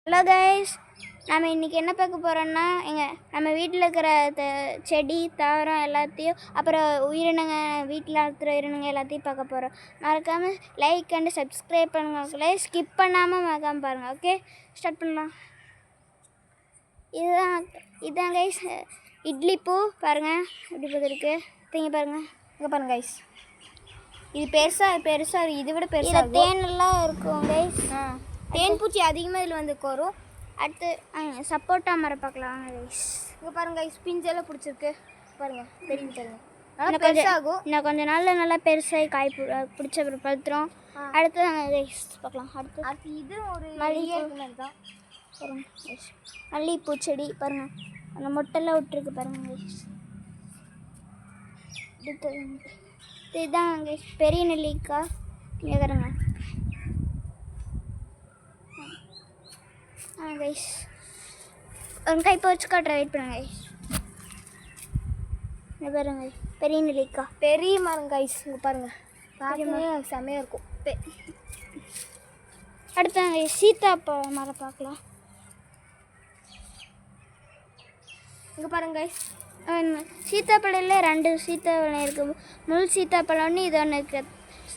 Hello guys, நம்ம இன்றைக்கி என்ன பார்க்க போகிறோன்னா நம்ம வீட்டில் இருக்கிற செடி தாவரம் எல்லாத்தையும் அப்புறம் உயிரினங்க வீட்டில் இருக்கிற உயிரினங்க எல்லாத்தையும் பார்க்க போகிறோம். மறக்காமல் லைக் அண்டு சப்ஸ்கிரைப் பண்ணுங்க, ஸ்கிப் பண்ணாமல் மறக்காமல் பாருங்கள். ஓகே, ஸ்டார்ட் பண்ணலாம். இதுதான் கைஸ் இட்லி பூ. பாருங்கள் இப்படி பார்த்துருக்கு தீங்க பாருங்கள். இங்கே பாருங்கள் கைஸ், இது பெருசாக இதை விட பெருசாக தேனெல்லாம் இருக்கும் கைஸ். தேன் பூச்சி அதிகமாக இதில் வந்து வரும். அடுத்து சப்போட்டா மரம் பார்க்கலாம் கைஸ். இங்கே பாருங்கள் கைஸ், பிஞ்செல்லாம் பிடிச்சிருக்கு பாருங்கள், தெரியும் பாருங்கள். நல்லா பெருசாகும். இன்னும் கொஞ்சம் நாளில் நல்லா பெருசாகி காய் பிடிச்ச பழுத்துரும். அடுத்து கைஸ் பார்க்கலாம். அடுத்து இது ஒரு மல்லிகை தான் பாருங்கள் கைஸ், மல்லிகைப்பூ செடி பாருங்கள், அந்த மொட்டெல்லாம் விட்டுருக்கு பாருங்கள் கைஸ். இதுதான் கைஸ் பெரிய நெல்லிக்காய். கேட்குறேங்க கைஸ், ஒரு கை வச்சு காட்டுற, வெயிட் பண்ணுங்க கைஸ். இங்கே பாருங்க பெரிய நெல்லிக்காய், பெரிய மரம் கைஸ். இங்கே பாருங்கள், பார்க்கவே செம்மையாக இருக்கும். அடுத்து சீத்தாப்பழ மரம் பார்க்கலாம். இங்கே பாருங்க கைஸ், சீத்தாப்பழத்தில் 2 சீத்தாப்பழம் இருக்குது. முள் சீத்தாப்பழம்னு இது ஒன்று இருக்குது.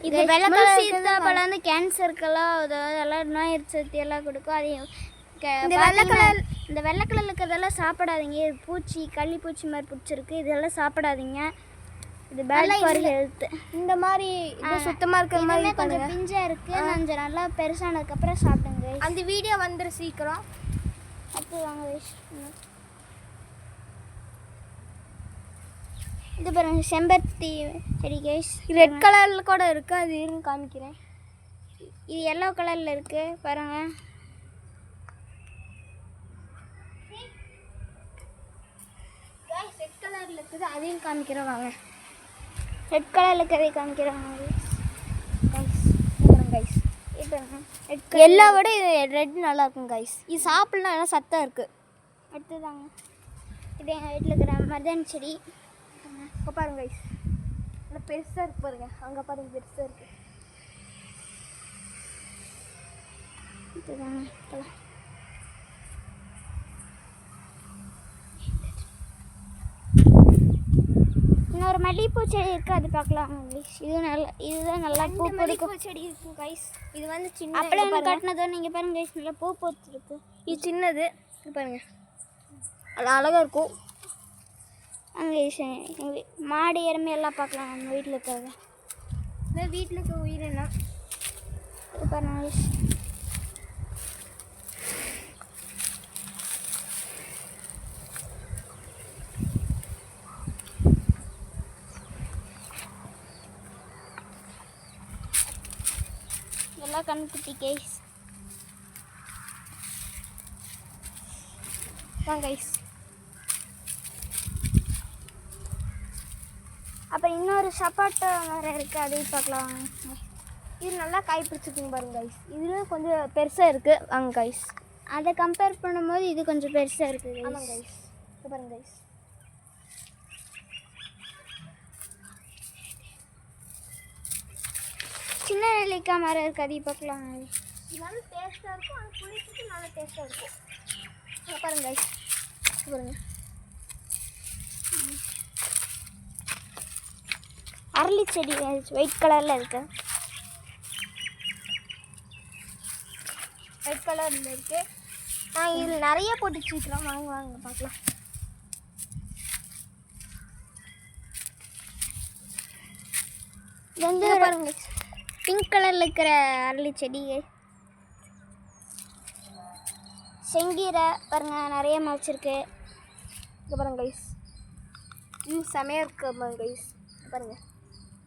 இது வெள்ளை சீத்தாப்பழம் வந்து கேன்சருக்கெல்லாம் அதெல்லாம் நோய் எரிச்சல் எல்லாம் கொடுக்கும். அதையும் இந்த வெள்ளை கலர் இருக்கிறதெல்லாம் சாப்பிடாதீங்க. பூச்சி கள்ளிப்பூச்சி மாதிரி பிடிச்சிருக்கு, இதெல்லாம் சாப்பிடாதீங்க. இது பேட் ஃபார் ஹெல்த். இந்த மாதிரி சுத்தமாக இருக்கிற மாதிரி கொஞ்சம் பிஞ்சாக இருக்குது. கொஞ்சம் நல்லா பெருசானதுக்கப்புறம் சாப்பிடுங்க. அந்த வீடியோ வந்துடும் சீக்கிரம். அடுத்து வாங்க கைஸ், இது பாருங்க செம்பருத்தி செடி கைஸ். ரெட் கலரில் கூட இருக்குது, அது இருங்க காமிக்கிறேன். இது எல்லோ கலரில் இருக்குது பாருங்கள். ரெட் கலரில் இருக்குது, அதையும் காமிக்கிறோம் வாங்க. ரெட் கலரில் இருக்கிறதை காமிக்கிறோம் கைஸ். இப்போ எல்லா விட இது ரெட் நல்லா இருக்கும் கைஸ். இது சாப்பிட்லாம் எல்லாம் சத்தாக இருக்குது. அடுத்ததாங்க இது எங்கள் வீட்டில் இருக்கிற மருதாணி செடி. இப்போ பாருங்க கைஸ், நல்லா பெருசாக இருக்கு பாருங்க. அங்கே பாருங்க பெருசாக இருக்குது. இதுதாங்க இன்னொரு மல்லிகைப்பூ செடி இருக்குது, அது பார்க்கலாம் கைஸ். இதுதான் நல்லா பூ பிடிக்கும் செடி இருக்கும் கைஸ். இது வந்து சின்ன அப்படியே கட்டினதோ நீங்கள் பாருங்க கைஸ், நல்லா பூ பூத்துருக்கு. இது சின்னது பாருங்கள், அது அழகாக இருக்கும். அங்கே எங்கள் மாடு எருமை எல்லாம் பார்க்கலாம். நம்ம வீட்டில் இருக்கிறது இந்த வீட்டில் இருக்க உயிரினம் பாருங்க. எல்லாம் கண்குட்டி கைஸ் தான் கைஸ். அப்புறம் இன்னொரு சப்பாட்டா மரம் இருக்குது, அதையும் பார்க்கலாம். இது நல்லா காய் பிடிச்சிருக்குங்க பாருங்க கைஸ். இதுவும் கொஞ்சம் பெருசாக இருக்குது வாங்க கைஸ். அதை கம்பேர் பண்ணும்போது இது கொஞ்சம் பெருசாக இருக்குது. ஆமாம் கைஸ், இது பாருங்க கைஸ். சின்ன நெல்லிக்காய் மரம் இருக்குது, அதையும் பார்க்கலாம். நல்லா டேஸ்ட்டாக இருக்கும், அது புளிச்சுட்டு நல்லா டேஸ்ட்டாக இருக்கும். பாருங்க கைஸ், பாருங்க அரளி செடி ஒயிட் கலரில் இருக்குது. ஒயிட் கலரில் இருக்குது. இதில் நிறைய போட்டு வச்சுக்கலாம். வாங்க பார்க்கலாம். இது வந்து பாருங்க பிங்க் கலரில் இருக்கிற அரளி செடி. செங்கீரை பாருங்கள் நிறைய முளைச்சிருக்கு. இங்கே பாருங்க கைஸ், இது செமையாக இருக்கு கைஸ். பாருங்கள்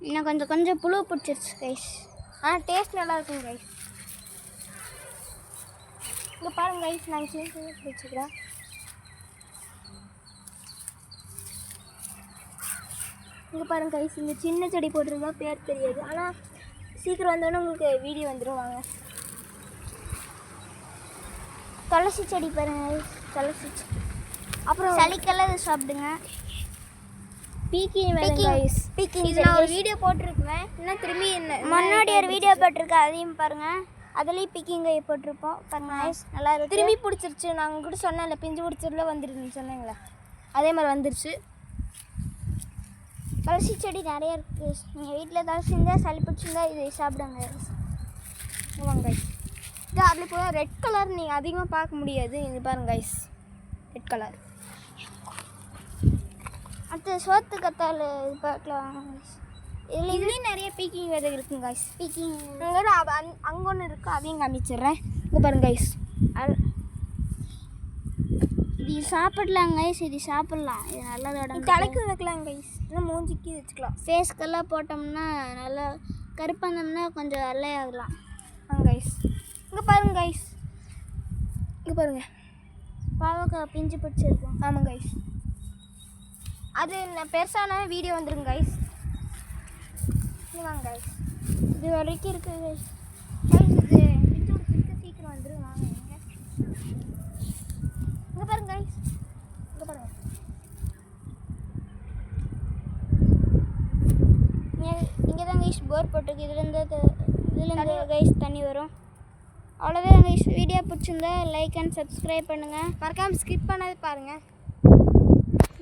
இன்னும் கொஞ்சம் புழு பிடிச்சிருச்சு கைஸ். ஆனால் டேஸ்ட் நல்லா இருக்கும் கைஸ். இங்கே பாருங்கள் கைஸ், நாங்கள் சின்ன வச்சுக்கிறேன். இங்கே பாருங்கள் கைஸ், இந்த சின்ன செடி போட்டிருந்தா பேர் தெரியாது, ஆனால் சீக்கிரம் வந்தோடனே உங்களுக்கு வீடியோ வந்துடும் வாங்க. துளசி செடி பாருங்கள், துளசி செடி. அப்புறம் சளிக்கெல்லாம் இது சாப்பிடுங்க. பீக்கிங் நான் ஒரு வீடியோ போட்டிருக்குவேன், இன்னும் திரும்பி முன்னாடி ஒரு வீடியோ போட்டிருக்கேன், அதையும் பாருங்கள். அதுலேயும் பிக்கிங் காய் போட்டிருப்போம் பாருங்க கைஸ், நல்லா இருக்கு. திரும்பி பிடிச்சிருச்சு. நாங்கள் கூட சொன்னேன்ல பிஞ்சு பிடிச்சதுல வந்துருந்துன்னு சொன்னீங்களே, அதே மாதிரி வந்துருச்சு. துளசி செடி நிறைய இருக்குது. நீங்கள் வீட்டில் துளசி இருந்தால் சளி பிடிச்சிருந்தா இது சாப்பிடுங்க. ஆமாங்க கைஸ், இது அதில் போய் ரெட் கலர் நீங்கள் அதிகமாக பார்க்க முடியாது. இது பாருங்க கைஸ், ரெட் கலர். அடுத்து சோத்து கத்தால் இது பார்க்கலாம். இதுலேயும் நிறைய பீக்கிங் விதை இருக்குங்க கைஸ். பீக்கிங் அங்கே ஒன்று இருக்குது, அதையும் காமிச்சிடுறேன். இங்கே பாருங்க கைஸ், இது சாப்பிடலாங்க கைஸ். இது சாப்பிட்லாம், இது நல்லதோட தலைக்கு வைக்கலாங்க கைஸ், இன்னும் மூஞ்சிக்கு வச்சுக்கலாம். ஃபேஸ்க்கெல்லாம் போட்டோம்னா நல்லா கருப்பாந்தோம்னா கொஞ்சம் வெள்ளையாகலாம். கைஸ் இங்கே பாருங்க கைஸ், இங்கே பாருங்கள் பாவக்காய் பிஞ்சு பிடிச்சிருக்கோம். ஆமாம் கைஸ், அது நான் பெருசான வீடியோ வந்துருங்க கைஸ். வாங்க கைஸ், இது வரைக்கும் இருக்குது கைஸ். இது பிஞ்சு பிடிச்சிருக்கு, சீக்கிரம் வந்துடும். வாங்க இங்கே பாருங்க கைஸ், இங்கே பாருங்க. இங்கே தான் கைஸ் போர் போட்டிருக்கு. இதுலேருந்து கைஸ் தண்ணி வரும். அவ்வளோதான் கைஸ். வீடியோ பிடிச்சிருந்தா லைக் அண்ட் சப்ஸ்கிரைப் பண்ணுங்கள். மறக்காமல் ஸ்கிப் பண்ணாது பாருங்கள்.